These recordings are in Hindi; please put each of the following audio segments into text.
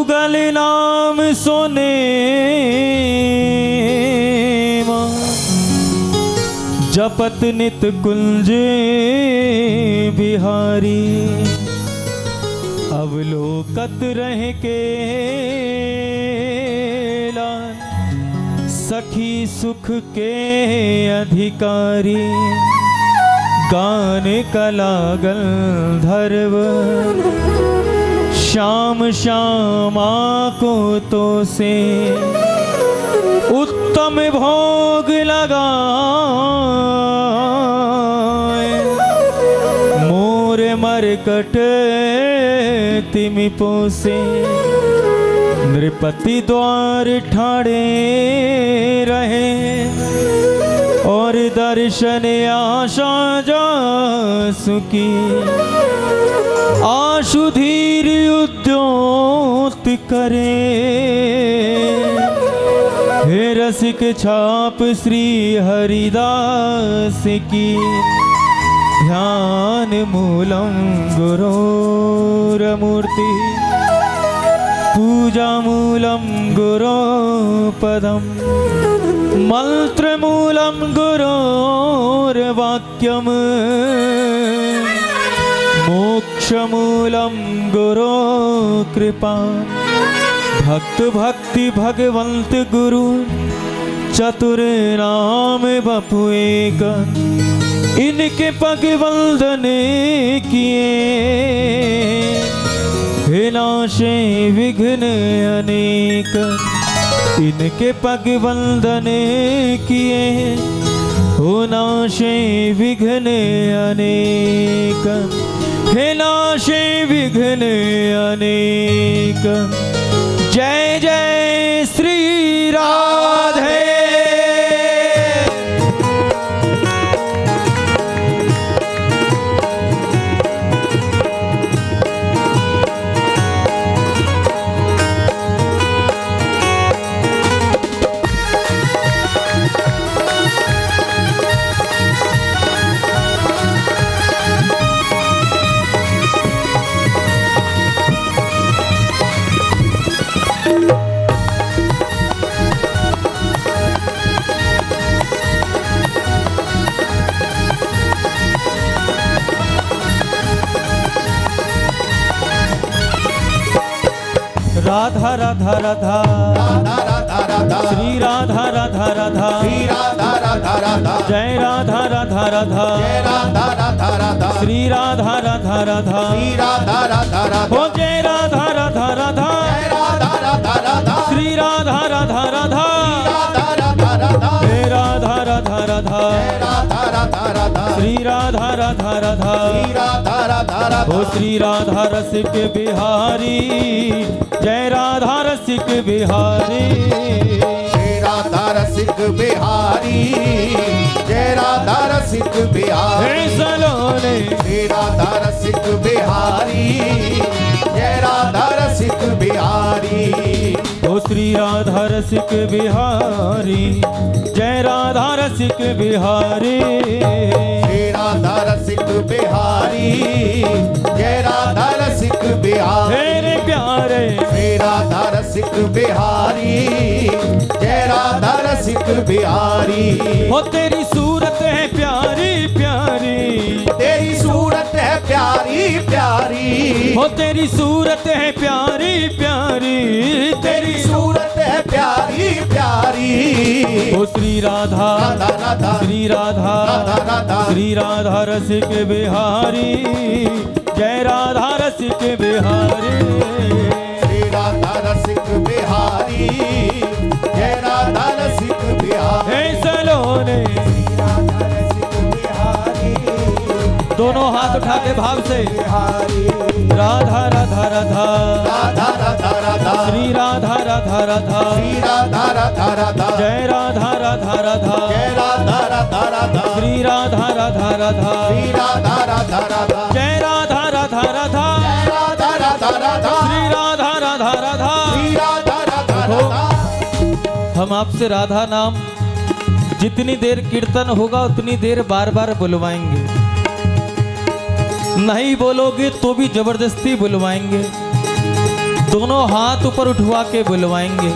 जुगल नाम सोने जपत नित कुंज बिहारी। अवलोकत रह के सखी सुख के अधिकारी। गान कला गंधर्व श्याम श्यामा को तो से उत्तम भोग लगा। मोर मरकट तिमि पोसे नृपति द्वार ठाड़े रहे। और दर्शन आशा जासु की आशु धीर उद्योत करे। हे रसिक छाप श्री हरिदास की ध्यान मूलम गुरोरमूर्ति पूजा मूलम गुरो पदम मंत्र मूलम गुरोर्वाक्यम मोक्ष मूलम गुरो कृपा। भक्त भक्ति भगवंत गुरु चतुर नाम बपु एक। इनके पग वंदन किए हे नाशे विघ्न अनेक। इनके पग वंदन किए हो नाशे विघ्न अनेक। हे नाशे विघ्न अनेक। जय जय श्री राधे। राधा राधा राधा श्री राधा राधा राधा जय राधा राधा राधा श्री राधा राधा राधा हो जय राधा राधा राधा श्री राधा राधा राधा जय राधा राधा राधा श्री राधा राधा राधा हो श्री राधा रसिक बिहारी जय राधा रसिक बिहारी। श्री राधा रसिक बिहारी जय राधा रसिक बिहारी। सलोने श्री राधा रसिक बिहारी जय राधा रसिक बिहारी। ओ श्री राधा रसिक बिहारी जय राधा रसिक बिहारी। श्री राधा रसिक बिहारी जय राधा रसिक बिहारी। मेरे प्यारे श्री राधा रसिक बिहारी जय राधा रसिक बिहारी। हो तेरी सूरत है प्यारी प्यारी। तेरी सूरत है प्यारी प्यारी। हो तेरी सूरत है प्यारी प्यारी। तेरी सूरत है प्यारी प्यारी। ओ श्री राधा राधा राधा श्री राधा राधा राधा श्री राधा रसिक बिहारी जय राधा रसिक बिहारी। श्री राधा रसिक बिहारी जय राधा रसिक बिहारी। हे सलोने श्री राधा रसिक बिहारी दोनों हाथ उठा के भाव से बिहारी। राधा राधा राधा राधा राधा राधा श्री राधा राधा राधा श्री राधा राधा राधा जय राधा राधा राधा जय राधा राधा राधा श्री राधा राधा राधा श्री राधा राधा राधा जय राधा राधा राधा जय राधा राधा राधा श्री राधा राधा राधा। श्री राधा राधा राधा। हम आपसे राधा नाम जितनी देर कीर्तन होगा उतनी देर बार बार बुलवाएंगे। नहीं बोलोगे तो भी जबरदस्ती बुलवाएंगे। दोनों हाथ ऊपर उठवा के बुलवाएंगे,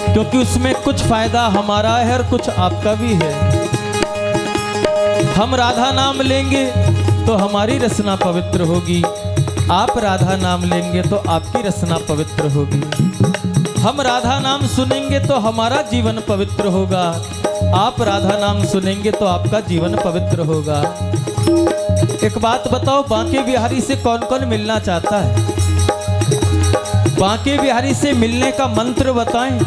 क्योंकि उसमें कुछ फायदा हमारा है और कुछ आपका भी है। हम राधा नाम लेंगे तो हमारी रसना पवित्र होगी, आप राधा नाम लेंगे तो आपकी रसना पवित्र होगी। हम राधा नाम सुनेंगे तो हमारा जीवन पवित्र होगा, आप राधा नाम सुनेंगे तो आपका जीवन पवित्र होगा। एक बात बताओ, बांके बिहारी से कौन कौन मिलना चाहता है? बांके बिहारी से मिलने का मंत्र बताएं।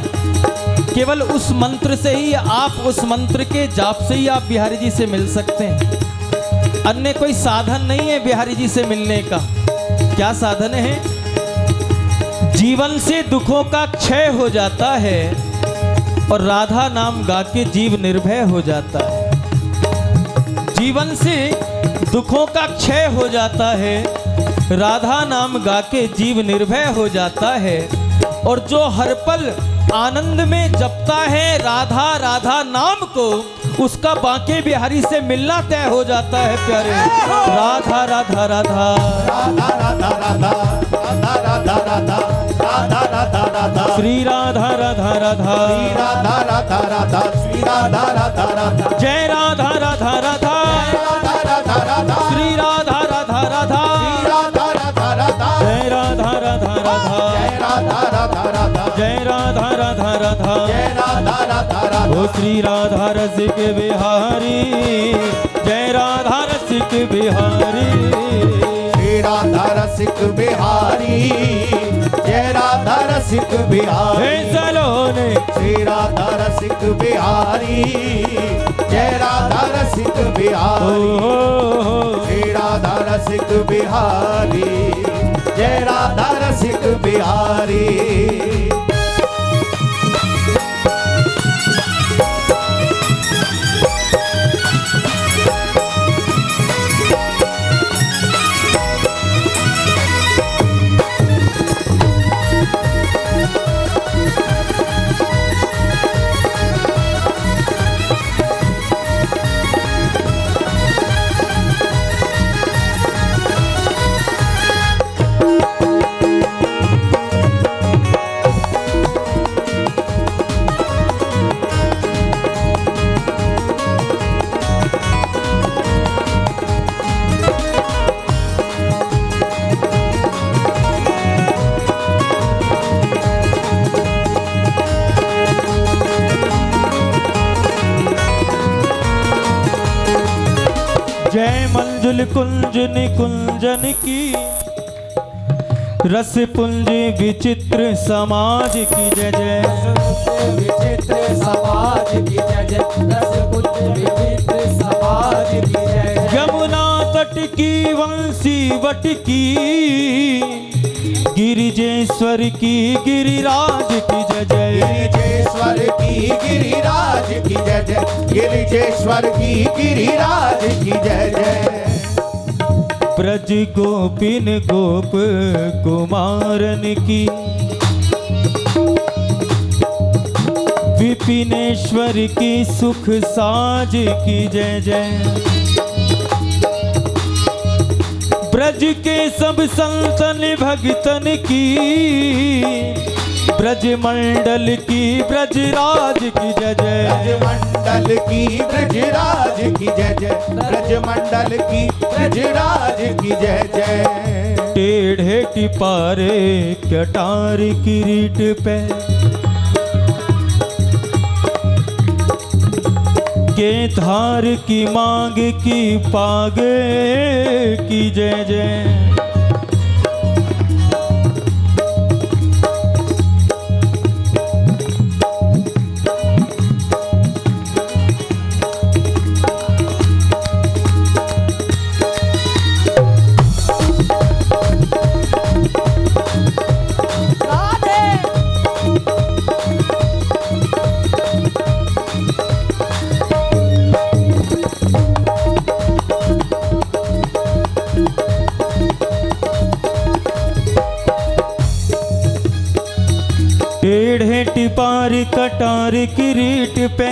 केवल उस मंत्र से ही, आप उस मंत्र के जाप से ही आप बिहारी जी से मिल सकते हैं। अन्य कोई साधन नहीं है बिहारी जी से मिलने का। क्या साधन है? जीवन से दुखों का क्षय हो जाता है और राधा नाम गा के जीव निर्भय हो जाता है। जीवन से दुखों का क्षय हो जाता है, राधा नाम गा के जीव निर्भय हो जाता है। और जो हर पल आनंद में जपता है राधा राधा नाम को, उसका बांके बिहारी से मिलना तय हो जाता है प्यारे। राधा राधा राधा राधा राधा राधा राधा राधा राधा राधा राधा राधा श्री राधा राधा राधा श्री राधा राधा राधा श्री राधा राधा राधा जय राधा राधा राधा राधा राधा राधा श्री राधा राधा राधा श्री राधा राधा राधा जय राधा राधा राधा जय राधा राधा राधा जय राधा राधा राधा जय राधा राधा राधा ओ श्री राधा रसिक बिहारी, जय राधा रसिक बिहारी। श्री राधा रसिक बिहारी, जय राधा रसिक हे बिहारी। सलोने श्री राधा रसिक बिहारी, जय राधा रसिक ओ बिहारी। हो हो। श्री राधा रसिक बिहारी, जय राधा रसिक बिहारी। जय मंजुल कुंज निकुंजन की, रस पुंज विचित्र समाज की जय जय। विचित्र समाज की जय जय, रसकुंज विचित्र समाज की जय जय। यमुना तट की वंशी वट की, गिरिजेश्वर की गिरिराज की जय जय। गिरिजेश्वर की गिरिराज की जय जय, गिरिजेश्वर की गिरिराज की जय जय। ब्रज गोपिन गोप कुमारन की, विपिनेश्वर की सुख साज की जय जय। ब्रज के सब संतन भगतन की, ब्रज मंडल की ब्रजराज की जय जय। ब्रजमंडल की ब्रजराज की जय जय, ब्रजमंडल की ब्रजराज की जय जय। टेढ़े टिपारे कटार किरीट पे, के धार की मांग की पागे की जय जय। टेढ़े टिपार कटार किरीट पे,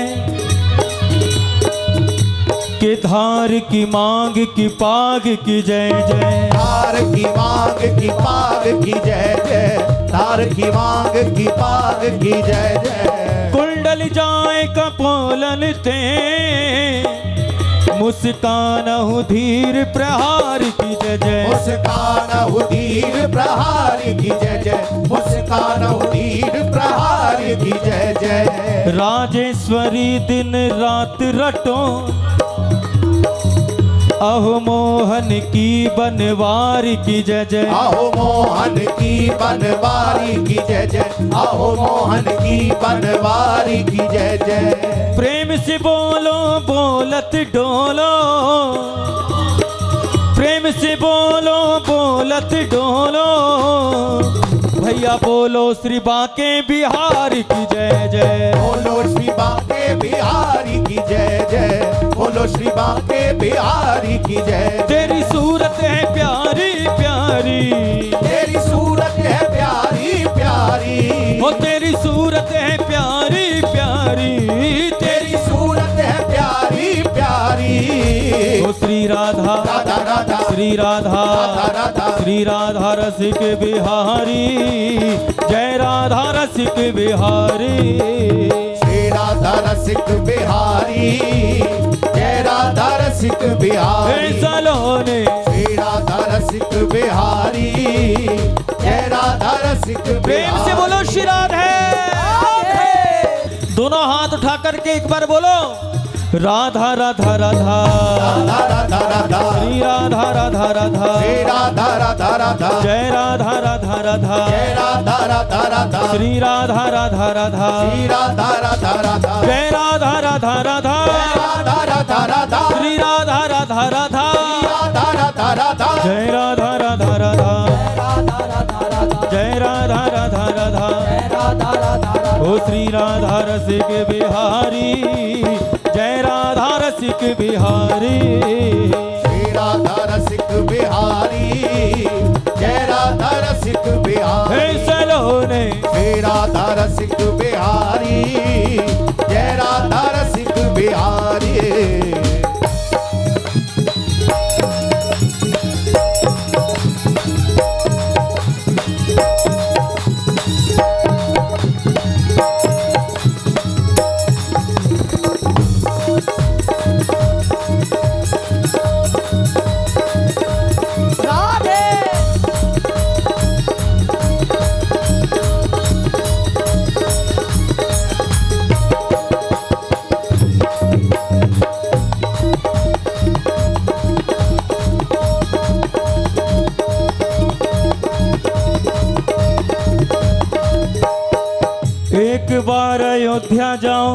के धार की मांग की पाग की जय जय। धार की मांग की पाग की जय जय, धार की मांग की पाग की जय जय। कुंडल जाए कपोलन थे, मुस्कान धीर प्रहार की जय जय। मुस्कान धीर प्रहार की जय जय, मुस्कान धीर प्रहार की जय जय। राजेश्वरी दिन रात रटो, अहो मोहन की बनवारी की जय जय। आहो मोहन की बनवारी की जय जय, आहो मोहन की बनवारी की जय जय। प्रेम से बोलो बोलत डोलो, प्रेम से बोलो बोलत डोलो, भैया बोलो श्री बांके बिहारी की जय जय। बोलो श्री बांके बिहारी की जय जय, बोलो श्री बांके बिहारी की जय। तेरी सूरत है प्यारी प्यारी, तेरी सूरत है प्यारी प्यारी, ओ तेरी सूरत है प्यारी प्यारी, तेरी सूरत है प्यारी प्यारी। ओ श्री राधा राधा राधा, श्री राधा राधा राधा, श्री राधा रसिक बिहारी, जय राधा रसिक बिहारी। श्री राधा रसिक बिहारी, जय राधा रसिक बिहारी। सलोने श्री राधा रसिक बिहारी, जय राधा रसिक प्रेम बिहारी। से बोलो श्री राधे। दोनों हाथ उठा करके एक बार बोलो राधा राधा राधा, राधा राधा राधा, श्री राधा राधा राधा, श्री राधा राधा राधा, जय राधा राधा राधा, जय राधा राधा राधा, श्री राधा राधा राधा, श्री राधा राधा राधा, जय राधा राधा राधा, राधा राधा राधा, श्री राधा राधा राधा, राधा राधा राधा, जय राधा राधा राधा, जय राधा राधा राधा, ओ श्री राधा रसिक बिहारी, जय राधा रसिक बिहारी। श्री राधा रसिक बिहारी, जय राधा रसिक बिहारी। हे सलोने श्री राधा रसिक बिहारी, जय राधा रसिक बिहारी। एक बार अयोध्या जाओ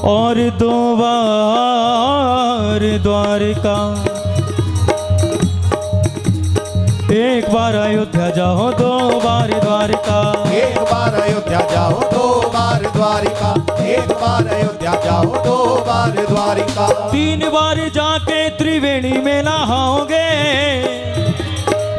और दो बार द्वारिका। एक बार अयोध्या जाओ दो बार द्वारिका, एक बार अयोध्या जाओ दो बार द्वारिका, एक बार अयोध्या जाओ दो बार द्वारिका। 3 बार जाके त्रिवेणी में नहाओगे,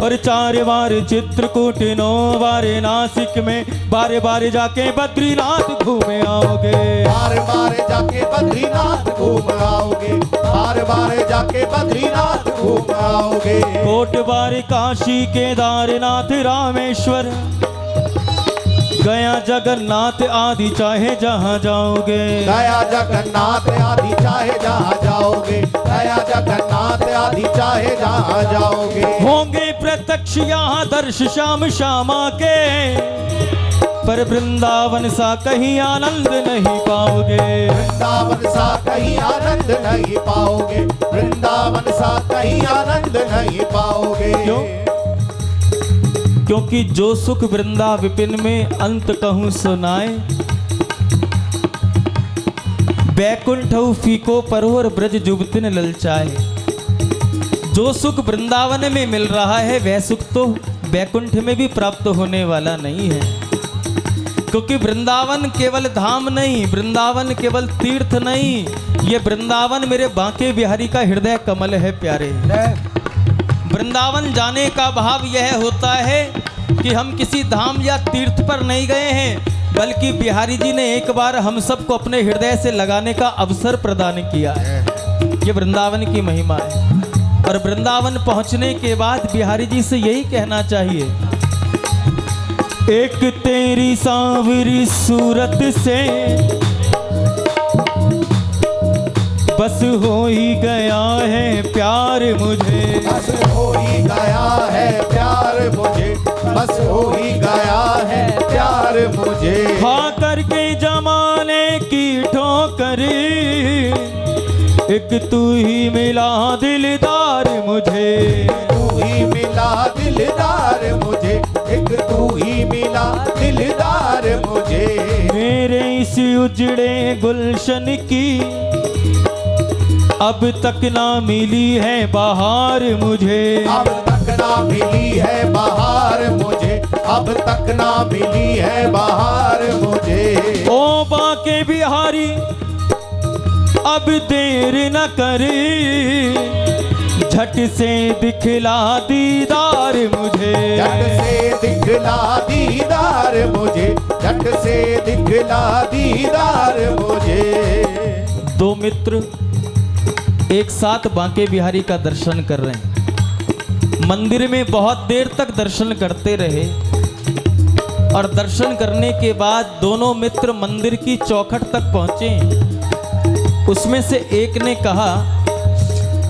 और 4 बार चित्रकूट, 9 बार नासिक में, 12 बार जाके बद्रीनाथ घूमे आओगे। बार बार जाके बद्रीनाथ घूम आओगे, बार बार जाके बद्रीनाथ घूम आओगे। कोट बार काशी केदारनाथ रामेश्वर, गया जगन्नाथ आदि चाहे जहाँ जाओगे। गया जगन्नाथ आदि चाहे जहाँ जाओगे, गया जगन्नाथ आदि चाहे जहाँ जाओगे। होंगे प्रत्यक्ष यहाँ दर्श श्याम श्यामा के, पर वृंदावन सा कहीं आनंद नहीं पाओगे। वृंदावन सा कहीं आनंद नहीं पाओगे, वृंदावन सा कहीं आनंद नहीं पाओगे। क्यों? क्योंकि जो सुख वृंदा विपिन में अंत कहूँ सुनाए, बैकुंठ फीको परोर ब्रज जुबतिन ललचाए। जो सुख वृंदावन में मिल रहा है वह सुख तो बैकुंठ में भी प्राप्त होने वाला नहीं है, क्योंकि वृंदावन केवल धाम नहीं, वृंदावन केवल तीर्थ नहीं, ये वृंदावन मेरे बांके बिहारी का हृदय कमल है प्यारे। वृंदावन जाने का भाव यह होता है कि हम किसी धाम या तीर्थ पर नहीं गए हैं, बल्कि बिहारी जी ने एक बार हम सबको अपने हृदय से लगाने का अवसर प्रदान किया है। ये वृंदावन की महिमा है। और वृंदावन पहुंचने के बाद बिहारी जी से यही कहना चाहिए, एक तेरी सांवरी सूरत से बस हो ही गया है प्यार मुझे, बस हो ही गया है प्यार मुझे, बस हो ही गया है प्यार मुझे। खा करके जमाने की ठोकरी, एक तू ही मिला दिलदार मुझे, तू ही मिला दिलदार मुझे, एक तू ही मिला दिलदार मुझे। मेरे इस उजड़े गुलशन की अब तक ना मिली है बहार मुझे, अब तक ना मिली है बहार मुझे, अब तक ना मिली है बहार मुझे। ओ बाके बिहारी अब देर न करे, झट से दिखला दीदार मुझे, झट से दिखला दीदार मुझे, झट से दिखला दीदार मुझे। दो मित्र एक साथ बांके बिहारी का दर्शन कर रहे हैं। मंदिर में बहुत देर तक दर्शन करते रहे और दर्शन करने के बाद दोनों मित्र मंदिर की चौखट तक पहुंचे। उसमें से एक ने कहा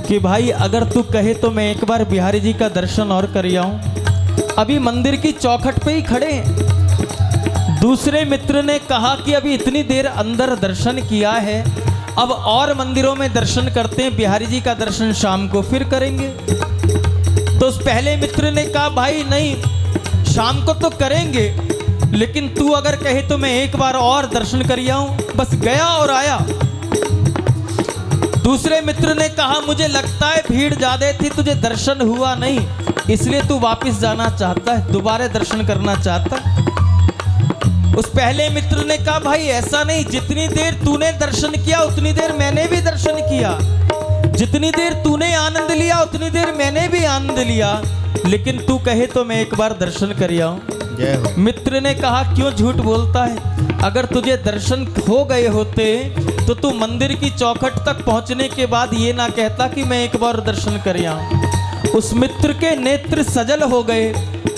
कि भाई अगर तू कहे तो मैं एक बार बिहारी जी का दर्शन और कर आऊं, अभी मंदिर की चौखट पे ही खड़े हैं। दूसरे मित्र ने कहा कि अभी इतनी देर अंदर दर्शन किया है, अब और मंदिरों में दर्शन करते हैं, बिहारी जी का दर्शन शाम को फिर करेंगे। तो उस पहले मित्र ने कहा भाई नहीं, शाम को तो करेंगे, लेकिन तू अगर कहे तो मैं एक बार और दर्शन कर आऊं। बस गया और आया। दूसरे मित्र ने कहा मुझे लगता है भीड़ ज्यादा थी, तुझे दर्शन हुआ नहीं, इसलिए तू वापस जाना चाहता है, दोबारा दर्शन करना चाहता है। उस पहले मित्र ने कहा भाई ऐसा नहीं, जितनी देर तूने दर्शन किया उतनी देर मैंने भी दर्शन किया, जितनी देर तूने आनंद लिया उतनी देर मैंने भी आनंद लिया, लेकिन तू कहे तो मैं एक बार दर्शन कर आऊं। जय हो। मित्र ने कहा क्यों झूठ बोलता है, अगर तुझे दर्शन हो गए होते तो तू मंदिर की चौखट तक पहुंचने के बाद ये ना कहता कि मैं एक बार दर्शन कर आऊं। उस मित्र के नेत्र सजल हो गए,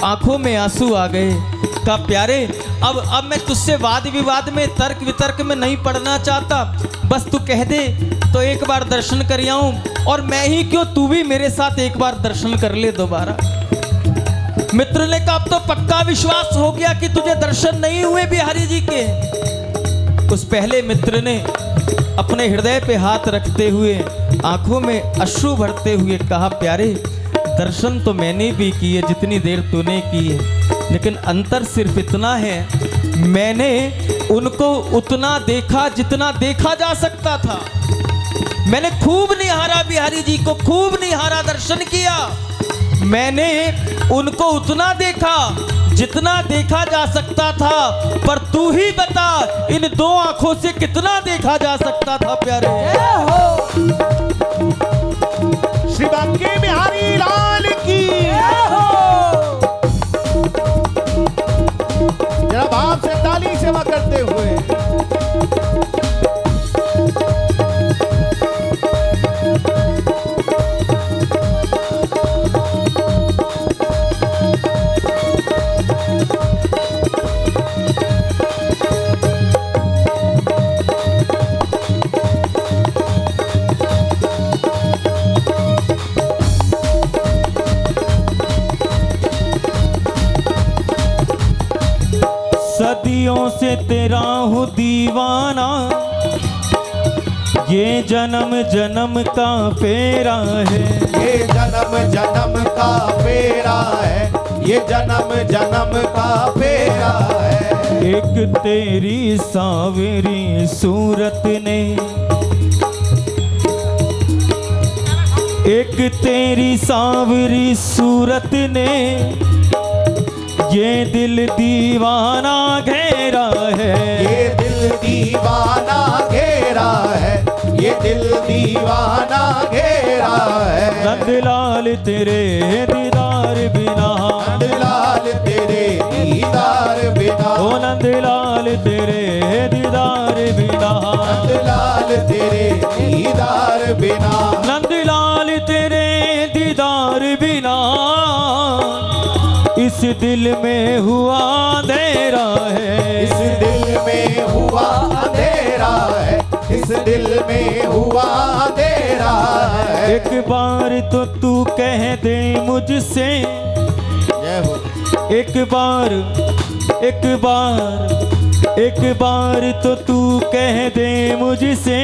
आंखों में आंसू आ गए। कहा प्यारे अब मैं तुझसे वाद विवाद में तर्क वितर्क में नहीं पड़ना चाहता, बस तू कह दे तो एक बार दर्शन कर आऊं, और मैं ही क्यों तू भी मेरे साथ एक बार दर्शन कर ले दोबारा। मित्र ने कहा अब तो पक्का विश्वास हो गया कि तुझे दर्शन नहीं हुए बिहारी जी के। उस पहले मित्र ने अपने हृदय पे हाथ रखते हुए आंखों में अश्रु भरते हुए कहा प्यारे दर्शन तो मैंने भी किए जितनी देर तूने की है, लेकिन अंतर सिर्फ इतना है, मैंने उनको उतना देखा जितना देखा जा सकता था। मैंने खूब निहारा बिहारी जी को, खूब निहारा, दर्शन किया। मैंने उनको उतना देखा जितना देखा जा सकता था, पर तू ही बता इन दो आंखों से कितना देखा जा सकता था प्यारे। श्री बांके बिहारी लाल की जरा भाव से ताली सेवा करते हुए। सदियों से तेरा हूँ दीवाना, ये जन्म जन्म का फेरा है, ये जन्म जन्म का फेरा है, ये जन्म जन्म का फेरा है। एक तेरी सांवरी सूरत ने, एक तेरी सांवरी सूरत ने ये दिल दीवाना घेरा है, ये दिल दीवाना घेरा है, ये दिल दीवाना घेरा है। नंदलाल तेरे दीदार बिना, नंदलाल लाल तेरे दीदार बिना, ओ नंदलाल तेरे दीदार बिना, नंदलाल तेरे दीदार बिना, नंदलाल तेरे दीदार बिना इस दिल में हुआ अंधेरा है, इस दिल में हुआ अंधेरा है, इस दिल में हुआ अंधेरा है। एक बार तो तू कह दे मुझसे, जय हो। एक बार तो तू कह दे मुझसे,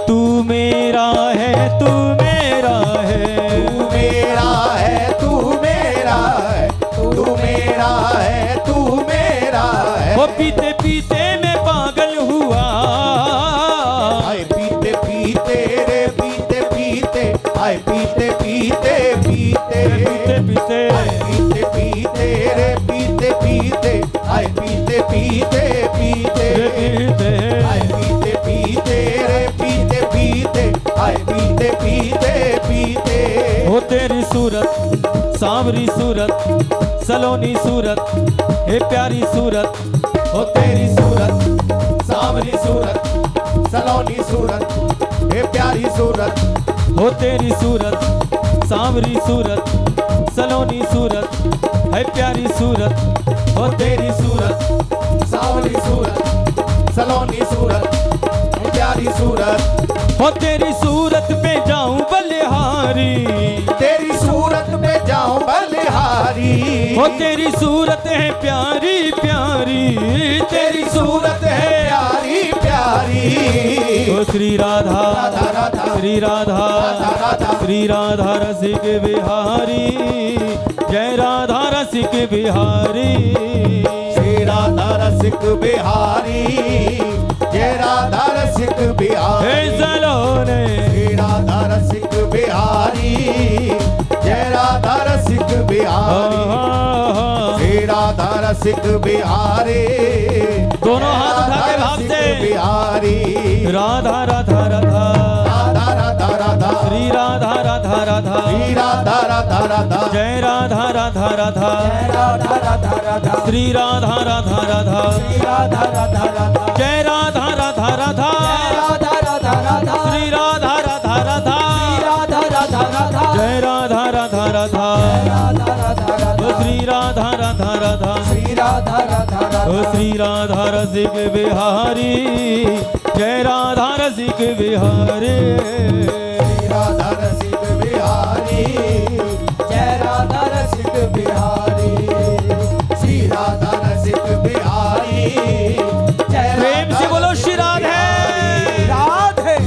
तू मेरा है, तू मेरा है, तू मेरा है, तू मेरा है, तू मेरा है, तू मेरा है। वो पीते पीते मैं पागल हुआ, आए पीते पीते रे पीते पीते, आए पीते पीते पीते, पीते पीते आए पीते पीते रे पीते पीते, आए पीते पीते पीते, पीते आए पीते पीते रे पीते पीते, आए पीते पीते पीते। हो तेरी सूरत सांवरी सूरत, सलोनी सूरत, हे प्यारी सूरत, हो तेरी सूरत सांवरी सूरत, सलोनी सूरत, हे प्यारी सूरत, हो तेरी सूरत सांवरी सूरत, सलोनी सूरत, है प्यारी सूरत, हो तेरी सूरत, सांवरी सूरत, सलोनी सूरत, हे प्यारी सूरत। हो तेरी सूरत पे जाऊं बलिहारी, तेरी सूरत में जाऊं बलिहारी, हो तेरी सूरत है प्यारी प्यारी, तेरी सूरत है प्यारी प्यारी। ओ श्री राधा राधा राधा, श्री राधा राधा राधा, श्री राधा रसिक बिहारी, जय राधा रसिक बिहारी, श्री राधा रसिक बिहारी, जय राधा रसिक हे बिहारी, सलोने श्री राधा रसिक बिहारी, जय राधा रसिक बिहारी, श्री राधा रसिक बिहारी, दोनों हाथ उठा के भाव रसिक से। बिहारी, राधा राधा राधा, राधा राधा राधा, श्री राधा राधा राधा, श्री राधा राधा राधा, जय राधा राधा राधा, राधा राधा राधा, श्री राधा राधा राधा, श्री राधा राधा राधा, जय राधा राधा राधा, राधा राधा राधा, श्री राधा राधा राधा, राधा राधा राधा, जय राधा राधा राधा, राधा राधा राधा, ओ श्री राधा राधा राधा, श्री राधा राधा राधा, ओ श्री राधा रसिक बिहारी, जय राधा रसिक बिहारी, श्री राधा रसिक बिहारी, जय राधा रसिक बिहारी, श्री राधा रसिक बिहारी, जय प्रेम से बोलो श्री राधे राधे।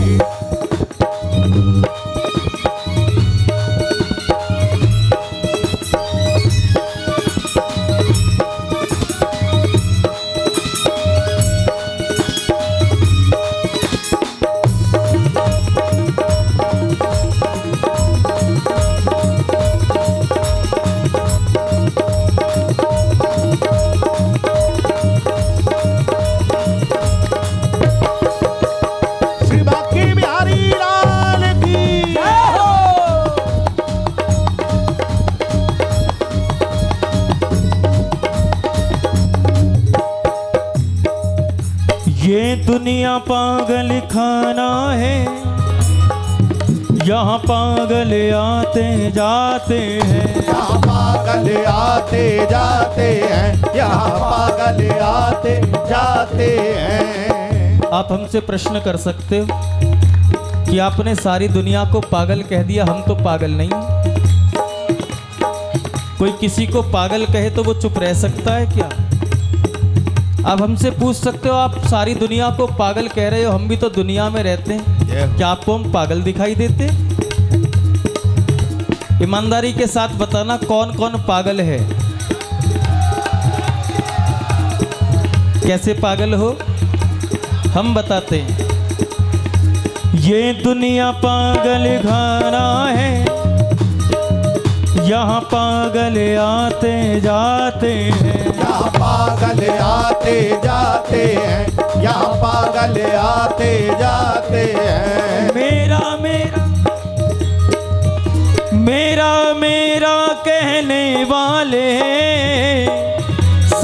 श्री बांके बिहारी लाल की जय हो। ये दुनिया पागल खाना है, यहाँ पागल आते जाते हैं, यहाँ पागल आते जाते हैं, यहाँ पागल आते जाते हैं। आप हमसे प्रश्न कर सकते हो कि आपने सारी दुनिया को पागल कह दिया, हम तो पागल नहीं। कोई किसी को पागल कहे तो वो चुप रह सकता है क्या? आप हमसे पूछ सकते हो, आप सारी दुनिया को पागल कह रहे हो, हम भी तो दुनिया में रहते हैं, क्या आपको हम पागल दिखाई देते? ईमानदारी के साथ बताना कौन कौन पागल है? कैसे पागल हो हम बताते हैं। ये दुनिया पागल खाना है, यहाँ पागल आते जाते हैं, यहाँ पागल आते जाते हैं, यहाँ पागल आते जाते हैं। मेरा मेरा मेरा मेरा कहने वाले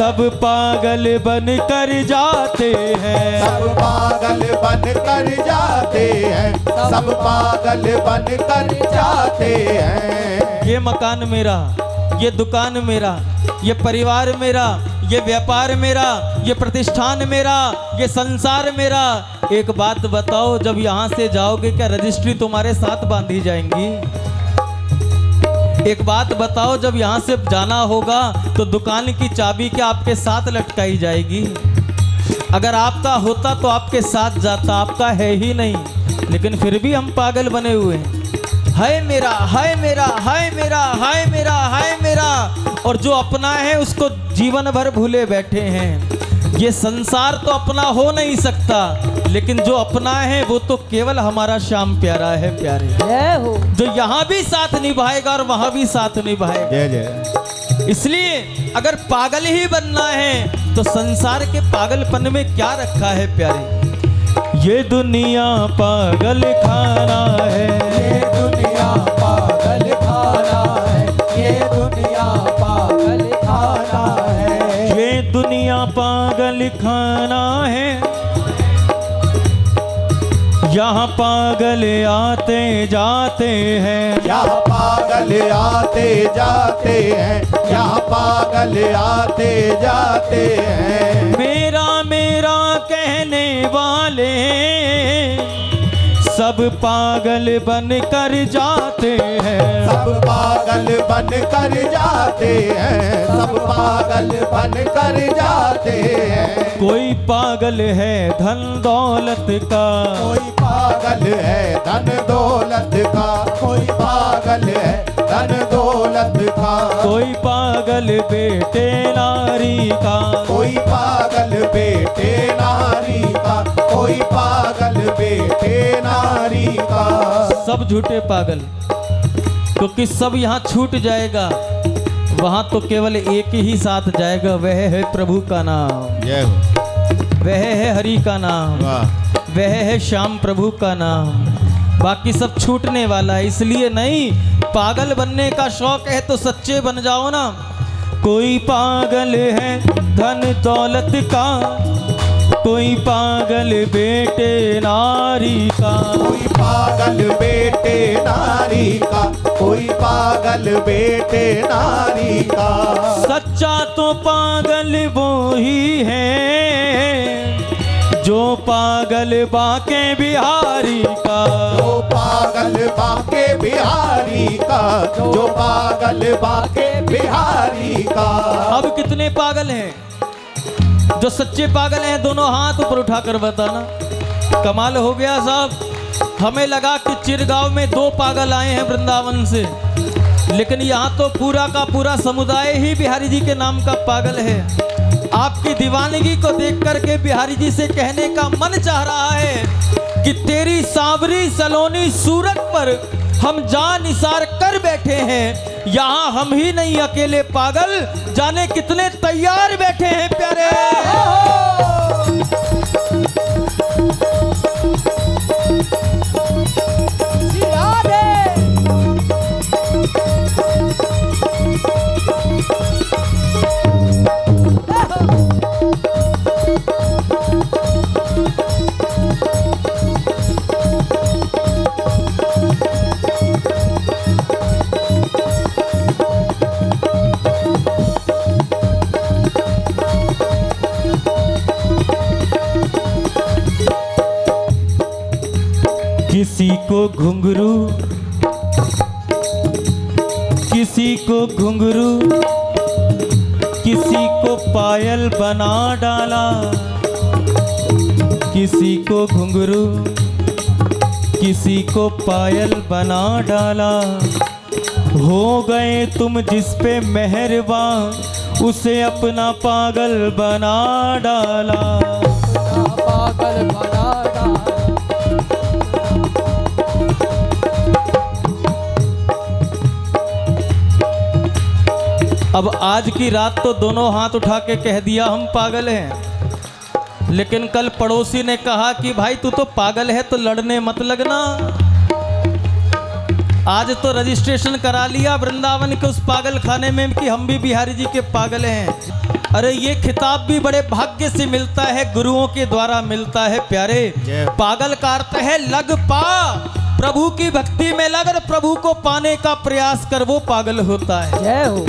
सब पागल बन कर जाते हैं, सब पागल बन कर जाते हैं, सब पागल बन कर जाते हैं। ये मकान मेरा, ये दुकान मेरा, ये परिवार मेरा, ये व्यापार मेरा, ये प्रतिष्ठान मेरा, ये संसार मेरा। एक बात बताओ, जब यहाँ से जाओगे क्या रजिस्ट्री तुम्हारे साथ बांधी जाएंगी? एक बात बताओ, जब यहाँ से जाना होगा तो दुकान की चाबी क्या आपके साथ लटकाई जाएगी? अगर आपका होता तो आपके साथ जाता, आपका है ही नहीं, लेकिन फिर भी हम पागल बने हुए हैं। हाय मेरा, हाय मेरा, हाय मेरा, हाय मेरा, हाय मेरा, और जो अपना है उसको जीवन भर भूले बैठे हैं। ये संसार तो अपना हो नहीं सकता, लेकिन जो अपना है वो तो केवल हमारा श्याम प्यारा है। प्यारे हो जो यहाँ भी साथ निभाएगा और वहाँ भी साथ निभाएगा। जय जय। इसलिए अगर पागल ही बनना है तो संसार के पागलपन में क्या रखा है प्यारे? ये दुनिया पागल खाना है, ये दुनिया पागल खाना है, ये दुनिया पागल खाना है, ये दुनिया पागल खाना है। यहाँ पागल आते जाते हैं, यहाँ पागल आते जाते हैं, यहाँ पागल आते जाते हैं। मेरा मेरा कहने वाले सब पागल बन कर जाते हैं, सब पागल बन कर जाते हैं, सब पागल बन कर जाते हैं। कोई पागल है धन दौलत का, कोई पागल है धन दौलत का, कोई पागल है धन दौलत का, कोई पागल बेटे नारी का, कोई पागल बेटे नारी का, कोई पागल बेटे नारी का। सब झूठे पागल, क्योंकि सब यहाँ छूट जाएगा, वहाँ तो केवल एक ही साथ जाएगा, वह है प्रभु का नाम, जय हो। वह है हरि का नाम, वाह। वह है श्याम प्रभु का नाम। बाकी सब छूटने वाला है। इसलिए नहीं, पागल बनने का शौक है तो सच्चे बन जाओ ना। कोई पागल है धन दौलत का, कोई पागल बेटे नारी का, कोई पागल बेटे नारी का, कोई पागल बेटे नारी का। सच्चा तो पागल वो ही है जो पागल बाके बिहारी का, जो पागल बाके बिहारी का, जो पागल बाके बिहारी का। अब कितने पागल हैं? जो सच्चे पागल हैं दोनों हाथ ऊपर उठाकर बताना। कमाल हो गया साहब, हमें लगा कि चिरगांव में 2 पागल आए हैं वृंदावन से, लेकिन यहाँ तो पूरा का पूरा समुदाय ही बिहारी जी के नाम का पागल है। आपकी दीवानगी को देख करके बिहारी जी से कहने का मन चाह रहा है कि तेरी सांवरी सलोनी सूरत पर हम जान निसार कर बैठे हैं, यहाँ हम ही नहीं अकेले पागल जाने कितने तैयार बैठे हैं प्यारे। किसी को घुंघरू, किसी को घुंघरू, किसी को पायल बना डाला, किसी को घुंघरू, किसी को पायल बना डाला। हो गए तुम जिस पे मेहरबान, उसे अपना पागल बना डाला। पागल बना डाला। अब आज की रात तो दोनों हाथ उठा के कह दिया हम पागल हैं, लेकिन कल पड़ोसी ने कहा कि भाई तू तो पागल है तो लड़ने मत लगना। आज तो रजिस्ट्रेशन करा लिया वृंदावन के उस पागल खाने में कि हम भी बिहारी जी के पागल हैं। अरे ये खिताब भी बड़े भाग्य से मिलता है, गुरुओं के द्वारा मिलता है प्यारे। जय। पागल का अर्थ है लग पा, प्रभु की भक्ति में लग और प्रभु को पाने का प्रयास कर, वो पागल होता है। जय हो।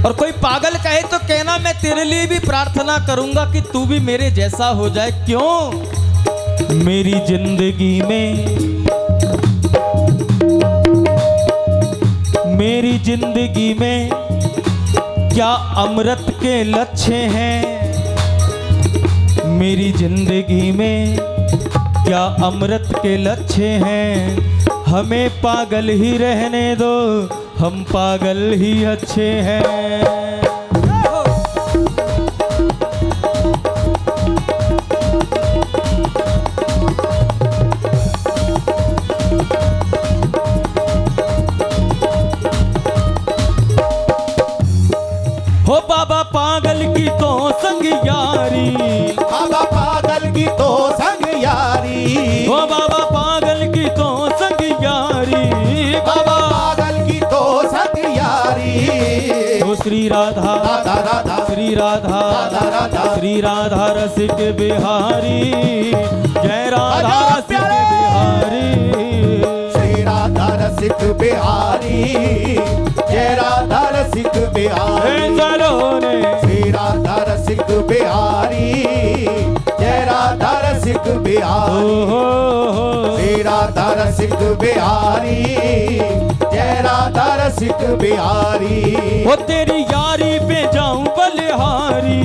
और कोई पागल कहे तो कहना मैं तेरे लिए भी प्रार्थना करूंगा कि तू भी मेरे जैसा हो जाए। क्यों? मेरी जिंदगी में क्या अमृत के लक्ष्य हैं? मेरी जिंदगी में क्या अमृत के लक्ष्य हैं? हमें पागल ही रहने दो, हम पागल ही अच्छे हैं। हो बाबा पागल की तो संग यारी, बाबा पागल की तो संग यारी, हो बाबा पागल की तो संग यारी, बाबा पागल की तो संग यारी। हो श्री राधा राधा राधा श्री राधा राधा राधा श्री राधा रसिक बिहारी, जय राधा आजा रसिक प्यारे। बिहारी। श्री राधा रसिक बिहारी, जय राधा रसिक बिहारी। श्री राधा रसिक बिहारी, जय राधा रसिक बिहारी। श्री राधा रसिक बिहारी, जय राधा रसिक बिहारी। हो तेरी यारी पे जाऊं बलिहारी,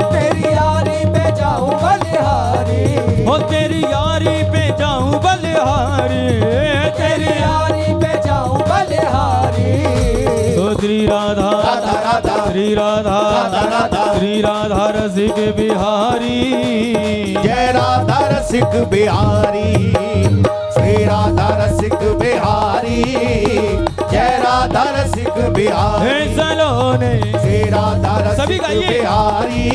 तेरी यारी पे जाऊं बलिहारी, हो तेरी यारी पे जाऊं बलिहारी, तेरी यारी पे जाऊं बलिहारी। हो श्री राधा राधा राधा श्री राधा राधा राधा श्री राधा रसिक बिहारी, जय राधा रसिक बिहारी। श्री राधा रसिक बिहारी, जय राधा रसिक बिहारी। हे सलोने श्री राधा सभी रसिक गाइए। बिहारी,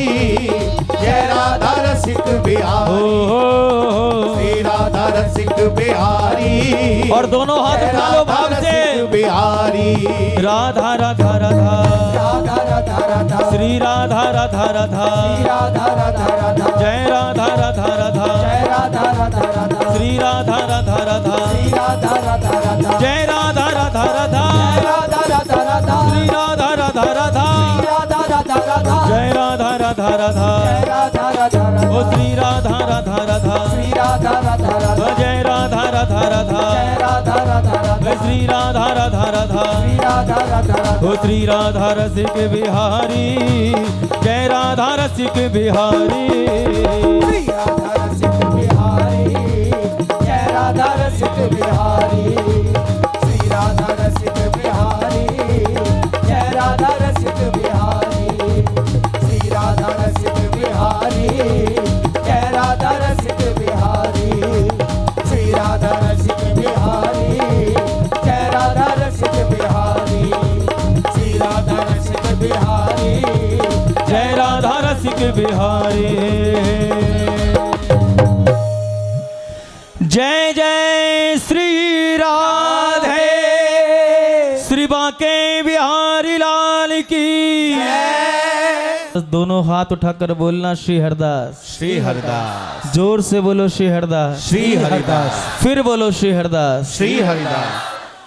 जय राधा रसिक हो बिहारी। हो श्री राधा रसिक बिहारी, और दोनों हाथ जय उठा लो राधा भाव से। रसिक बिहारी। राधा राधा राधा राधा राधा राधा श्री राधा राधा राधा, राधा राधा राधा जय राधा राधा राधा, जय राधा राधा राधा श्री राधा राधा राधा, राधा राधा राधा जय राधा राधा राधा, राधा राधा राधा श्री राधा राधा राधा, राधा राधा राधा जय राधा राधा राधा, राधा राधा राधा ओ श्री राधा राधा राधा, राधा राधा राधा जय राधा राधा राधा, राधा राधा राधा श्री राधा राधा राधा, राधा राधा राधा ओ श्री राधा रसिक बिहारी, जय राधा रसिक बिहारी। श्री राधा रसिक बिहारी, जय राधा रसिक बिहारी। श्री राधा रसिक बिहारी, जय राधा रसिक बिहारी। श्री राधा रसिक बिहारी, जय राधा रसिक बिहारी। श्री राधा रसिक बिहारी, जय राधा रसिक बिहारी। श्री राधा रसिक बिहारी, जय राधा रसिक बिहारी। जय जय श्री राधे, श्री बांके बिहारी लाल की। दोनों हाथ उठाकर बोलना श्री हरदास। श्री हरदास, जोर से बोलो श्री हरदास। श्री हरिदास, फिर बोलो श्री हरदास। श्री हरिदास।